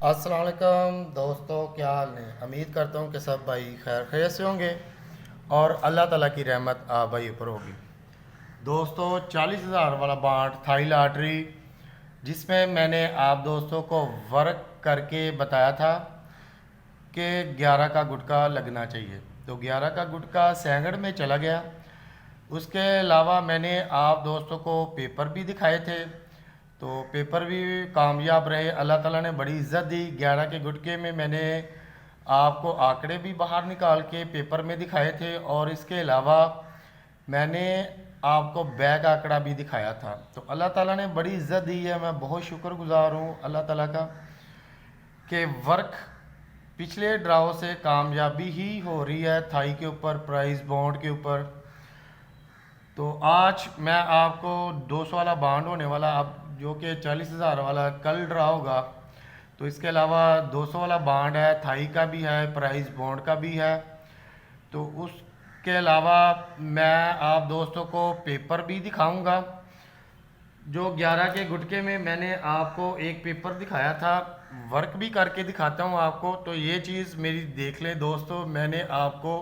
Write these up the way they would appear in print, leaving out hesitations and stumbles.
अस्सलाम वालेकुम दोस्तों, क्या हाल है। उम्मीद करता हूँ कि सब भाई खैर खैर से होंगे और अल्लाह ताला की रहमत आप भाई ऊपर होगी। दोस्तों, 40,000 वाला बांड थाई लॉटरी, जिसमें मैंने आप दोस्तों को वर्क करके बताया था कि 11 का गुटका लगना चाहिए, तो 11 का गुटका सैंगड़ में चला गया। उसके अलावा मैंने आप दोस्तों को पेपर भी दिखाए थे, तो पेपर भी कामयाब रहे। अल्लाह ताला ने बड़ी इज़्ज़त दी। 11 के गुटके में मैंने आपको आंकड़े भी बाहर निकाल के पेपर में दिखाए थे, और इसके अलावा मैंने आपको बैक आंकड़ा भी दिखाया था। तो अल्लाह ताला ने बड़ी इज़्ज़त दी है। मैं बहुत शुक्रगुजार हूँ अल्लाह ताला का कि वर्क पिछले ड्राव से कामयाबी ही हो रही है थाई के ऊपर, प्राइस बॉन्ड के ऊपर। तो आज मैं आपको 200 वाला बॉन्ड होने वाला, अब जो कि 40,000 वाला कल ड्रा होगा, तो इसके अलावा 200 वाला बॉन्ड है, थाई का भी है, प्राइस बॉन्ड का भी है। तो उसके अलावा मैं आप दोस्तों को पेपर भी दिखाऊंगा। जो 11 के गुटके में मैंने आपको एक पेपर दिखाया था, वर्क भी करके दिखाता हूँ आपको। तो ये चीज़ मेरी देख ले दोस्तों, मैंने आपको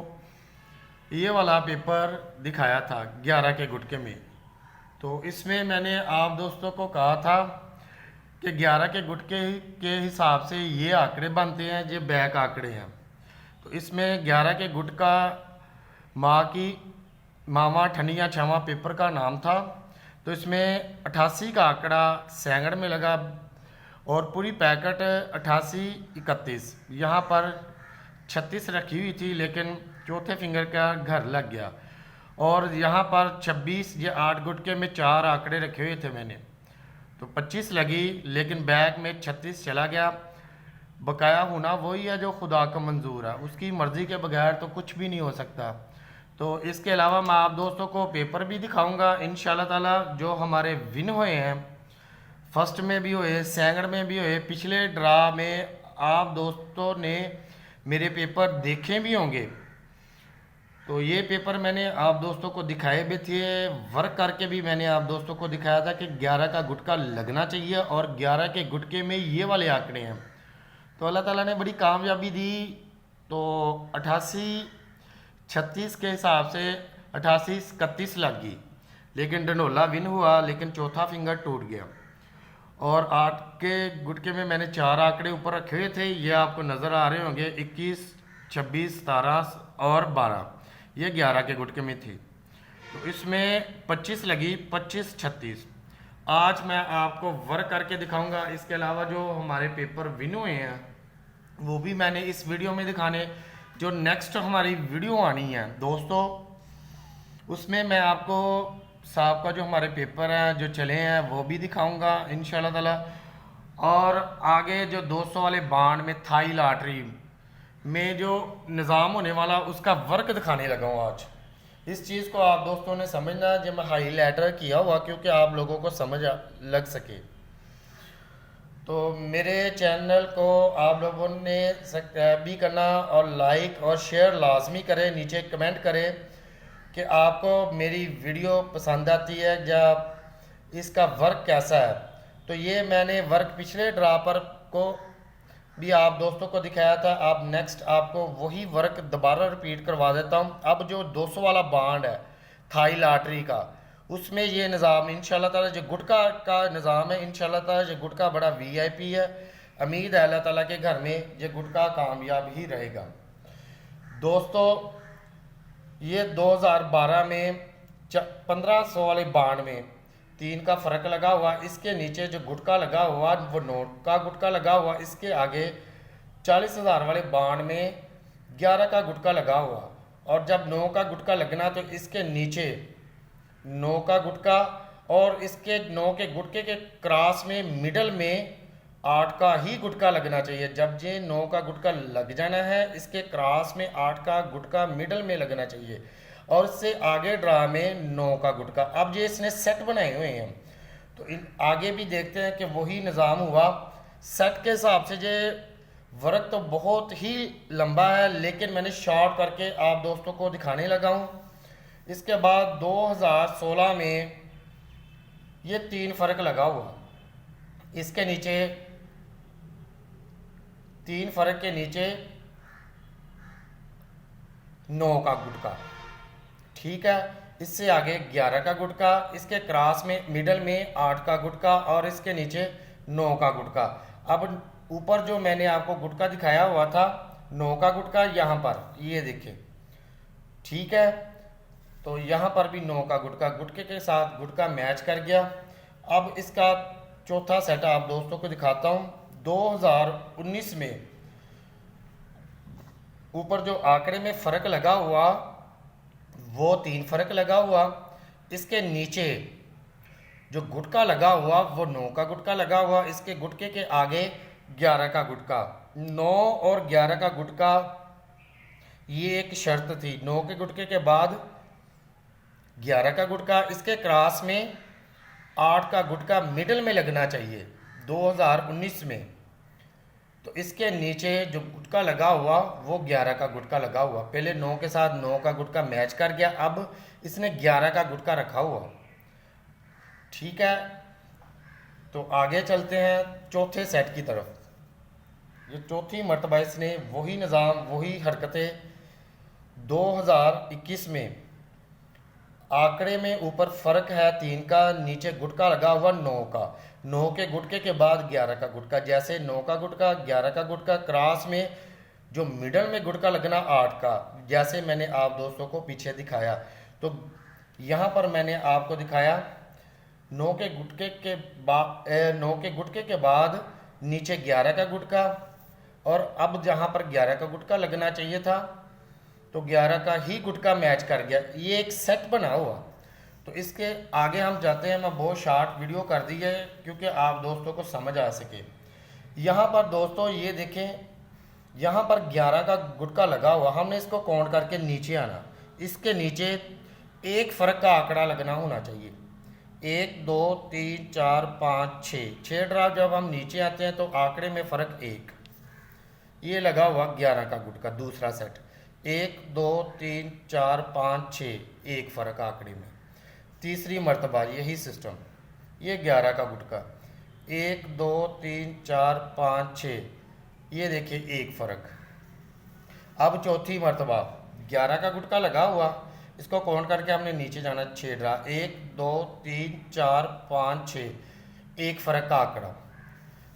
ये वाला पेपर दिखाया था 11 के गुटके में। तो इसमें मैंने आप दोस्तों को कहा था कि 11 के गुटके के हिसाब से ये आंकड़े बनते हैं, ये बैक आंकड़े हैं। तो इसमें 11 के गुटका माँ की मामा ठनिया छावा पेपर का नाम था। तो इसमें 88 का आंकड़ा सैंगड़ में लगा, और पूरी पैकेट 88 31, यहाँ पर 36 रखी हुई थी, लेकिन चौथे फिंगर का घर लग गया। और यहाँ पर 26, ये 8 गुटके में 4 आंकड़े रखे हुए थे मैंने, तो 25 लगी, लेकिन बैग में 36 चला गया। बकाया होना वही है जो खुदा का मंजूर है, उसकी मर्ज़ी के बगैर तो कुछ भी नहीं हो सकता। तो इसके अलावा मैं आप दोस्तों को पेपर भी दिखाऊंगा इंशाल्लाह ताला, जो हमारे विन हुए हैं, फर्स्ट में भी हुए, सैंगड़ में भी हुए। पिछले ड्रा में आप दोस्तों ने मेरे पेपर देखे भी होंगे, तो ये पेपर मैंने आप दोस्तों को दिखाए भी थे। वर्क करके भी मैंने आप दोस्तों को दिखाया था कि 11 का गुटका लगना चाहिए, और 11 के गुटके में ये वाले आंकड़े हैं। तो अल्लाह ताला ने बड़ी कामयाबी दी। तो 88 36 के हिसाब से 88 31 लग गई, लेकिन डंडोला विन हुआ, लेकिन चौथा फिंगर टूट गया। और 8 के गुटके में मैंने 4 आंकड़े ऊपर रखे हुए थे, ये आपको नज़र आ रहे होंगे, 21 26 17 और 12, ये 11 के गुटके में थी। तो इसमें 25 लगी, 25 36। आज मैं आपको वर्क करके दिखाऊंगा। इसके अलावा जो हमारे पेपर विन हुए हैं वो भी मैंने इस वीडियो में दिखाने, जो नेक्स्ट हमारी वीडियो आनी है दोस्तों, उसमें मैं आपको साहब का जो हमारे पेपर हैं जो चले हैं वो भी दिखाऊंगा इंशाल्लाह ताला। और आगे जो 200 वाले बांड में थाई लॉटरी में जो निज़ाम होने वाला, उसका वर्क दिखाने लगा हूँ आज। इस चीज़ को आप दोस्तों ने समझना है, जब मैं हाईलाइटर किया हुआ, क्योंकि आप लोगों को समझ लग सके। तो मेरे चैनल को आप लोगों ने सब्सक्राइब भी करना, और लाइक और शेयर लाजमी करें। नीचे कमेंट करें कि आपको मेरी वीडियो पसंद आती है या इसका वर्क कैसा है। तो ये मैंने वर्क पिछले ड्रा पर को भी आप दोस्तों को दिखाया था। अब नेक्स्ट आपको वही वर्क दोबारा रिपीट करवा देता हूँ। अब जो 200 वाला बांड है थाई लॉटरी का, उसमें ये निज़ाम इंशाल्लाह ताला, जो गुटका का निज़ाम है, इंशाल्लाह ताला ये गुटका बड़ा वीआईपी है। उम्मीद है अल्लाह ताला के घर में ये गुटका कामयाब ही रहेगा। दोस्तों, ये 2012 में 1500 वाले बांड में 3 का फ़र्क लगा हुआ, इसके नीचे जो गुटका लगा हुआ वो नोट का गुटका लगा हुआ, इसके आगे 40,000 वाले बांड में 11 का गुटका लगा हुआ। और जब 9 का गुटका लगना, तो इसके नीचे 9 का गुटका, और इसके 9 के गुटके के क्रॉस में मिडल में 8 का ही गुटका लगना चाहिए। जब ये 9 का गुटका लग जाना है, इसके क्रॉस में 8 का गुटका मिडल में लगना चाहिए, और इससे आगे ड्रा में 9 का गुटका। अब ये इसने सेट बनाए हुए हैं, तो इन आगे भी देखते हैं कि वही निज़ाम हुआ। सेट के हिसाब से ये वर्क तो बहुत ही लंबा है, लेकिन मैंने शॉर्ट करके आप दोस्तों को दिखाने लगा हूँ। इसके बाद 2016 में ये 3 फ़र्क लगा हुआ, इसके नीचे 3 फर्क के नीचे 9 का गुटका, ठीक है। इससे आगे 11 का गुटका, इसके क्रॉस में मिडल में 8 का गुटका और इसके नीचे 9 का गुटका। अब ऊपर जो मैंने आपको गुटका दिखाया हुआ था 9 का गुटका, यहाँ पर ये देखिए, ठीक है। तो यहाँ पर भी 9 का गुटका, गुटके के साथ गुटका मैच कर गया। अब इसका चौथा सेट आप दोस्तों को दिखाता हूँ। 2019 में ऊपर जो आंकड़े में फ़र्क लगा हुआ वो 3 फर्क लगा हुआ, इसके नीचे जो गुटका लगा हुआ वो 9 का गुटका लगा हुआ, इसके गुटके के आगे 11 का गुटका। 9 और 11 का गुटका ये एक शर्त थी, 9 के गुटके के बाद 11 का गुटका, इसके क्रॉस में 8 का गुटका मिडल में लगना चाहिए 2019 में। तो इसके नीचे जो गुटका लगा हुआ वो 11 का गुटका लगा हुआ, पहले 9 के साथ 9 का गुटका मैच कर गया, अब इसने 11 का गुटका रखा हुआ, ठीक है। तो आगे चलते हैं चौथे सेट की तरफ। ये चौथी मरतबा इसने वही निज़ाम वही हरकतें 2021 में आंकड़े में ऊपर फर्क है 3 का, नीचे गुटका लगा हुआ 9 का, 9 के गुटके के बाद 11 का गुटका, जैसे 9 का गुटका 11 का गुटका, क्रॉस में जो मिडल में गुटका लगना 8 का, जैसे मैंने आप दोस्तों को पीछे दिखाया। तो यहाँ पर मैंने आपको दिखाया 9 के गुटके के बाद नीचे 11 का गुटका, और अब जहाँ पर 11 का गुटका लगना चाहिए था तो 11 का ही गुटका मैच कर गया, ये एक सेट बना हुआ। तो इसके आगे हम जाते हैं, मैं बहुत शार्ट वीडियो कर दी है क्योंकि आप दोस्तों को समझ आ सके। यहाँ पर दोस्तों ये देखें, यहाँ पर 11 का गुटका लगा हुआ, हमने इसको काउंट करके नीचे आना, इसके नीचे एक फर्क का आंकड़ा लगना होना चाहिए, 1 2 3 4 5 6 ड्रॉप। जब हम नीचे आते हैं तो आंकड़े में फ़र्क 1, ये लगा हुआ 11 का गुटका, दूसरा सेट 1 2 3 4 5 6, एक फ़र्क आंकड़े में। तीसरी मर्तबा यही सिस्टम, ये 11 का गुटका 1 2 3 4 5 6, ये देखिए एक फ़र्क। अब चौथी मर्तबा 11 का गुटका लगा हुआ, इसको काउंट करके हमने नीचे जाना, 6 ड्रा, 1 2 3 4 5 6, एक फ़र्क का आंकड़ा।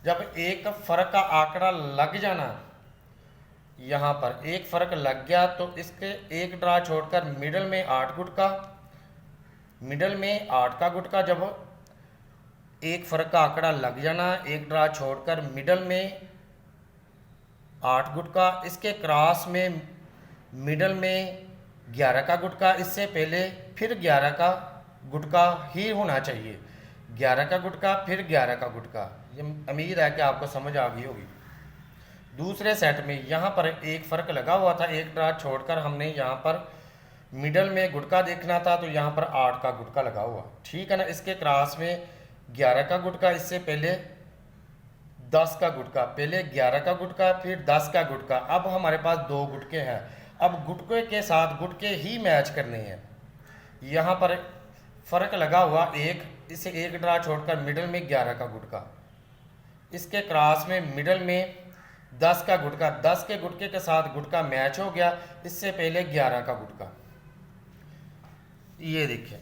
जब एक फ़र्क का आंकड़ा लग जाना, यहाँ पर एक फ़र्क लग गया तो इसके एक ड्रा छोड़कर मिडल में 8 गुटका, मिडल में 8 का गुटका, जब एक फ़र्क का आंकड़ा लग जाना, एक ड्रा छोड़कर मिडल में 8 गुटका, इसके क्रॉस में मिडल में 11 का गुटका, इससे पहले फिर 11 का गुटका ही होना चाहिए, 11 का गुटका फिर 11 का गुटका। ये उम्मीद है कि आपको समझ आ गई होगी। दूसरे सेट में यहाँ पर एक फ़र्क लगा हुआ था, एक ड्रा छोड़कर हमने यहाँ पर मिडल में गुटका देखना था, तो यहाँ पर 8 का गुटका लगा हुआ, ठीक है ना। इसके क्रॉस में 11 का गुटका, इससे पहले 10 का गुटका, पहले 11 का गुटका फिर 10 का गुटका। अब हमारे पास 2 गुटके हैं, अब गुटके के साथ गुटके ही मैच करने हैं। यहाँ पर फ़र्क लगा हुआ 1, इसे एक ड्रा छोड़कर मिडल में 11 का गुटका, इसके क्रॉस में मिडल में 10 का गुटका, 10 के गुटके के साथ गुटका मैच हो गया, इससे पहले 11 का गुटका। ये देखिए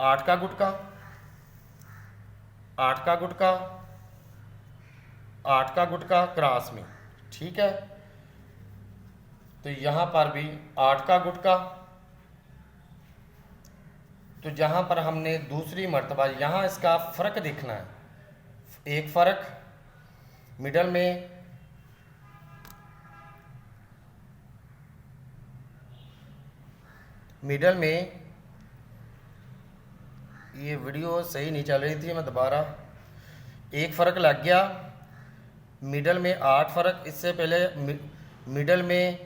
8 का गुटका, 8 का गुटका, 8 का गुटका क्रॉस में, ठीक है। तो यहाँ पर भी 8 का गुटका, तो जहाँ पर हमने दूसरी मर्तबा यहाँ इसका फ़र्क देखना है, एक फ़र्क मिडल में ये वीडियो सही नहीं चल रही थी, मैं दोबारा, एक फ़र्क लग गया, मिडल में 8 फ़र्क, इससे पहले मिडल में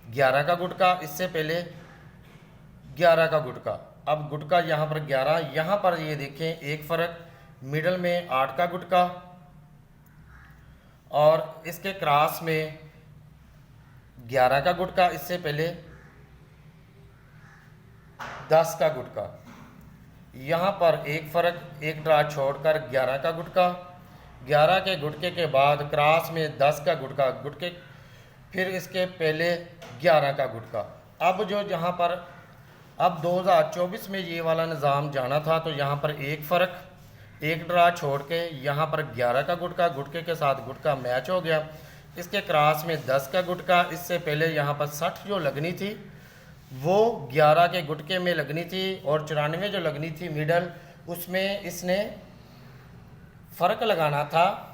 11 का गुटका, इससे पहले 11 का गुटका। अब गुटका यहाँ पर 11, यहाँ पर ये देखें एक फ़र्क, मिडल में 8 का गुटका और इसके क्रॉस में 11 का गुटका, इससे पहले 10 का गुटका। यहाँ पर एक फ़र्क, एक ड्रा छोड़कर 11 का गुटका, 11 के गुटके के बाद क्रॉस में 10 का गुटका, गुटके फिर इसके पहले 11 का गुटका। अब जो यहाँ पर अब 2024 में ये वाला निज़ाम जाना था, तो यहाँ पर एक फ़र्क, एक ड्रा छोड़ के यहाँ पर 11 का गुटका, गुटके के साथ गुटका मैच हो गया। इसके क्रॉस में 10 का गुटका, इससे पहले यहाँ पर 60 जो लगनी थी वो 11 के गुटके में लगनी थी, और 94 जो लगनी थी मिडल, उसमें इसने फ़र्क लगाना था।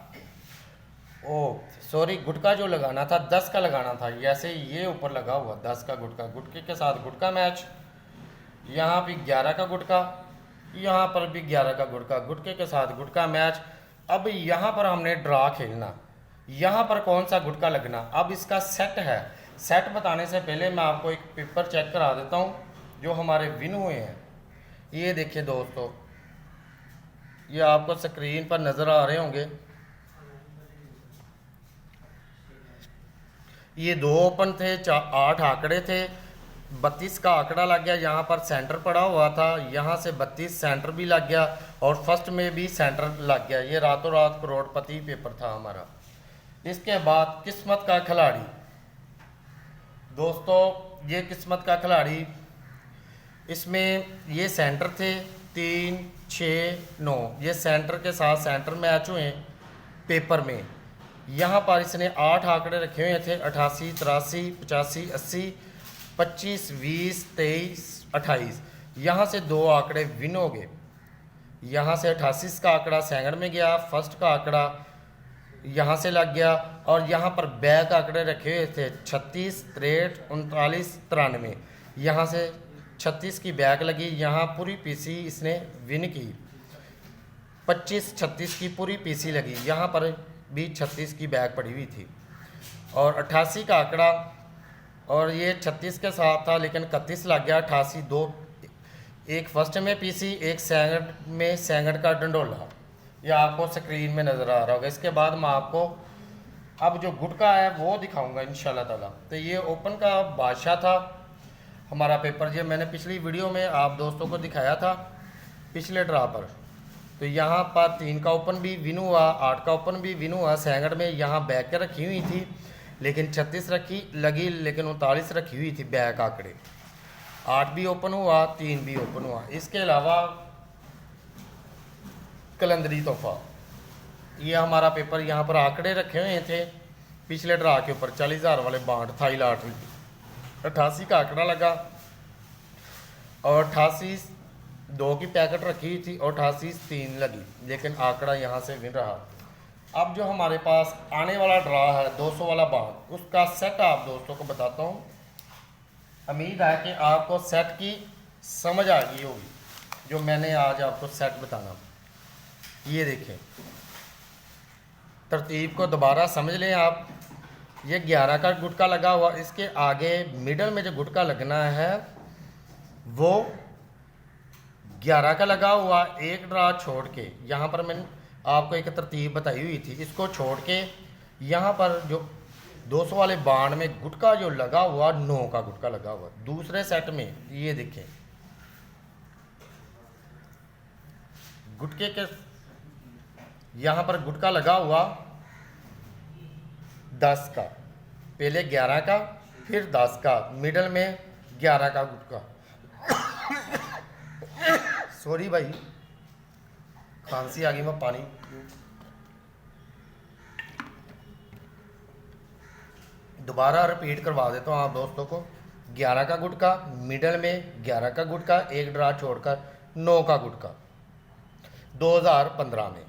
गुटका जो लगाना था 10 का लगाना था, जैसे ये ऊपर लगा हुआ 10 का गुटका, गुटके के साथ गुटका मैच, यहाँ भी 11 का गुटका, यहाँ पर भी 11 का गुटका, गुटके के साथ गुटका मैच। अब यहाँ पर हमने ड्रा खेलना, यहाँ पर कौन सा गुटका लगना, अब इसका सेट है। सेट बताने से पहले मैं आपको एक पेपर चेक करा देता हूँ जो हमारे विन हुए हैं। ये देखिए दोस्तों, ये आपको स्क्रीन पर नज़र आ रहे होंगे। ये 2 ओपन थे, 8 आंकड़े थे, 32 का आंकड़ा लग गया, यहाँ पर सेंटर पड़ा हुआ था, यहाँ से 32 सेंटर भी लग गया, और फर्स्ट में भी सेंटर लग गया। ये रातों रात करोड़पति पेपर था हमारा। इसके बाद किस्मत का खिलाड़ी, दोस्तों ये किस्मत का खिलाड़ी, इसमें ये सेंटर थे 3, 6, 9, ये सेंटर के साथ सेंटर मैच हुए पेपर में। यहाँ पर इसने 8 आंकड़े रखे हुए थे, 88, 83, 85, 80, 25, 20, 23, 28। यहाँ से 2 आंकड़े विन हो गए। यहाँ से 88 का आंकड़ा सेकंड में गया, फर्स्ट का आंकड़ा यहाँ से लग गया, और यहाँ पर बैक आंकड़े रखे हुए थे 36, 63, 39, 93। यहाँ से 36 की बैक लगी, यहाँ पूरी पीसी इसने विन की, 25, 36 की पूरी पीसी लगी, यहाँ पर भी 36 की बैक पड़ी हुई थी, और 88 का आंकड़ा, और ये 36 के साथ था लेकिन 31 लग गया, 88, 2, एक फर्स्ट में पीसी, एक सेकंड में सेकंड का डंडोला, ये आपको स्क्रीन में नज़र आ रहा होगा। इसके बाद मैं आपको अब जो गुटका है वो दिखाऊंगा इंशाल्लाह ताला। तो ये ओपन का बादशाह था हमारा पेपर, जो मैंने पिछली वीडियो में आप दोस्तों को दिखाया था पिछले ड्रा पर। तो यहाँ पर 3 का ओपन भी विन हुआ, 8 का ओपन भी विन हुआ, सेकंड में यहाँ बैक रखी हुई थी लेकिन 36 रखी लगी, लेकिन 39 रखी हुई थी बैक आंकड़े, 8 भी ओपन हुआ, 3 भी ओपन हुआ। इसके अलावा कलंदरी तोहफा, ये हमारा पेपर, यहाँ पर आंकड़े रखे हुए थे पिछले ड्रा के ऊपर, 40,000 वाले बांड थाई लॉटरी, 88 का आंकड़ा लगा, और 88 2 की पैकेट रखी हुई थी, और 88 3 लगी, लेकिन आंकड़ा यहाँ से विन रहा। अब जो हमारे पास आने वाला ड्रा है 200 वाला बांड, उसका सेट आप दोस्तों को बताता हूँ। उम्मीद है कि आपको सेट की समझ आ गई होगी जो मैंने आज आपको सेट बताना। ये देखें, तरतीब को दोबारा समझ लें आप। ये 11 का गुटका लगा हुआ, इसके आगे मिडल में जो गुटका लगना है वो 11 का लगा हुआ, एक ड्रा छोड़ के, यहाँ पर मैंने आपको एक तरतीब बताई हुई थी, इसको छोड़ के यहाँ पर जो 200 वाले बांड में गुटका जो लगा हुआ 9 का गुटका लगा हुआ। दूसरे सेट में ये देखें, गुटके के यहाँ पर गुटका लगा हुआ 10 का, पहले 11 का फिर 10 का, मिडल में 11 का गुटका। सॉरी भाई, खांसी आ गई, मैं पानी। दोबारा रिपीट करवा देता हूँ आप दोस्तों को। 11 का गुटका, मिडल में 11 का गुटका, एक ड्रा छोड़कर 9 का गुटका 2015 में,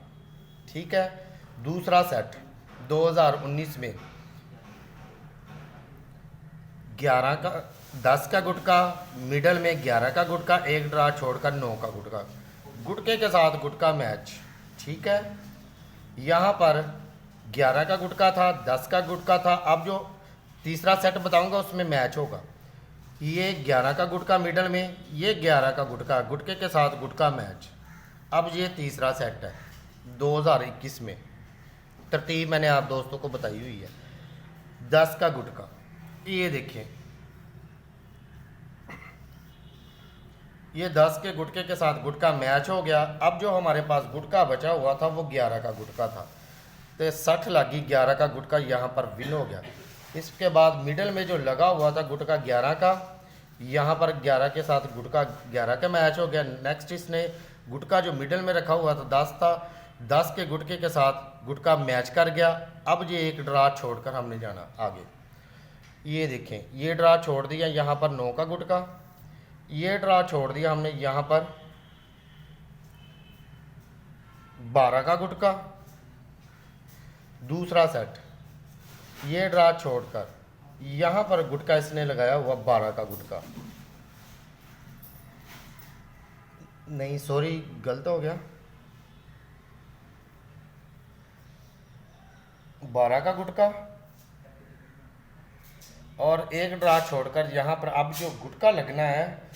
ठीक है। दूसरा सेट 2019 में 11 का 10 का गुटका, मिडल में 11 का गुटका, एक ड्रा छोड़कर 9 का गुटका, गुटके के साथ गुटका मैच, ठीक है। यहाँ पर 11 का गुटका था, 10 का गुटका था। अब जो तीसरा सेट बताऊंगा उसमें मैच होगा। ये 11 का गुटका मिडल में, ये 11 का गुटका, गुटके के साथ गुटका मैच। अब ये तीसरा सेट है 2021 में, तरतीब मैंने आप दोस्तों को बताई हुई है। 10 का गुटका, ये देखें, ये 10 के गुटके के साथ गुटका मैच हो गया। अब जो हमारे पास गुटका बचा हुआ था वो 11 का गुटका था। तो 60 लगी, 11 का गुटका यहाँ पर विन हो गया। इसके बाद मिडल में जो लगा हुआ था गुटका 11 का, यहाँ पर 11 के साथ गुटका 11 का मैच हो गया। नेक्स्ट इसने गुटका जो मिडल में रखा हुआ था 10 था, 10 के गुटके के साथ गुटका मैच कर गया। अब ये एक ड्रा छोड़कर हमने जाना आगे। ये देखें, ये ड्रा छोड़ दिया यहाँ पर 9 का गुटका, ये ड्रा छोड़ दिया हमने यहाँ पर 12 का गुटका, दूसरा सेट। ये ड्रा छोड़कर यहाँ पर गुटका इसने लगाया हुआ 12 का गुटका, नहीं सॉरी गलत हो गया, 12 का गुटका। और एक ड्रा छोड़कर यहाँ पर अब जो गुटका लगना है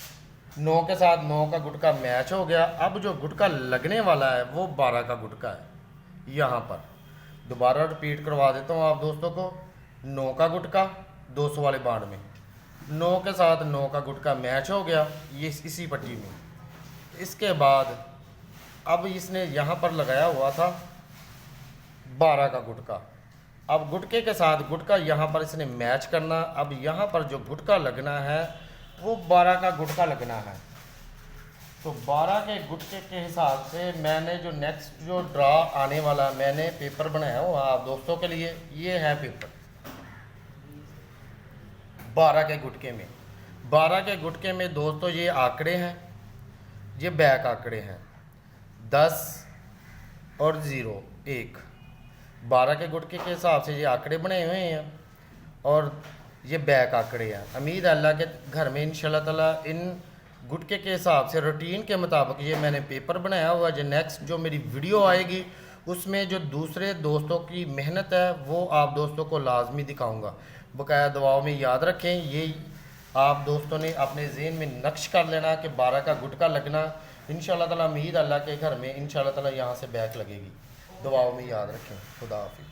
9 के साथ 9 का गुटका मैच हो गया। अब जो गुटका लगने वाला है वो 12 का गुटका है। यहाँ पर दोबारा रिपीट करवा देता हूँ आप दोस्तों को। 9 का गुटका 200 वाले बांड में, 9 के साथ 9 का गुटका मैच हो गया ये इसी पट्टी में। इसके बाद अब इसने यहाँ पर लगाया हुआ था 12 का गुटका। अब गुटके के साथ गुटका यहाँ पर इसने मैच करना। अब यहाँ पर जो गुटका लगना है वो 12 का गुटका लगना है। तो 12 के गुटके के हिसाब से मैंने जो नेक्स्ट जो ड्रा आने वाला मैंने पेपर बनाया हुआ आप दोस्तों के लिए, ये है पेपर 12 के गुटके में। 12 के गुटके में दोस्तों ये आंकड़े हैं, ये बैक आंकड़े हैं 10 और 0 1। 12 के गुटके के हिसाब से ये आंकड़े बने हुए हैं और ये बैक आंकड़े हैं। उम्मीद है अल्लाह के घर में इंशाल्लाह ताला इन गुटके के हिसाब से रूटीन के मुताबिक ये मैंने पेपर बनाया हुआ। जो नेक्स्ट जो मेरी वीडियो आएगी उसमें जो दूसरे दोस्तों की मेहनत है वो आप दोस्तों को लाजमी दिखाऊंगा। बकाया दुआओं में याद रखें, ये आप दोस्तों ने अपने ज़हन में नक्श कर लेना कि 12 का गुटका लगना इंशाल्लाह ताला। उम्मीद अल्लाह के घर में इंशाल्लाह ताला यहाँ से बैक लगेगी। दुआओं में याद रखें। खुदा हाफिज़।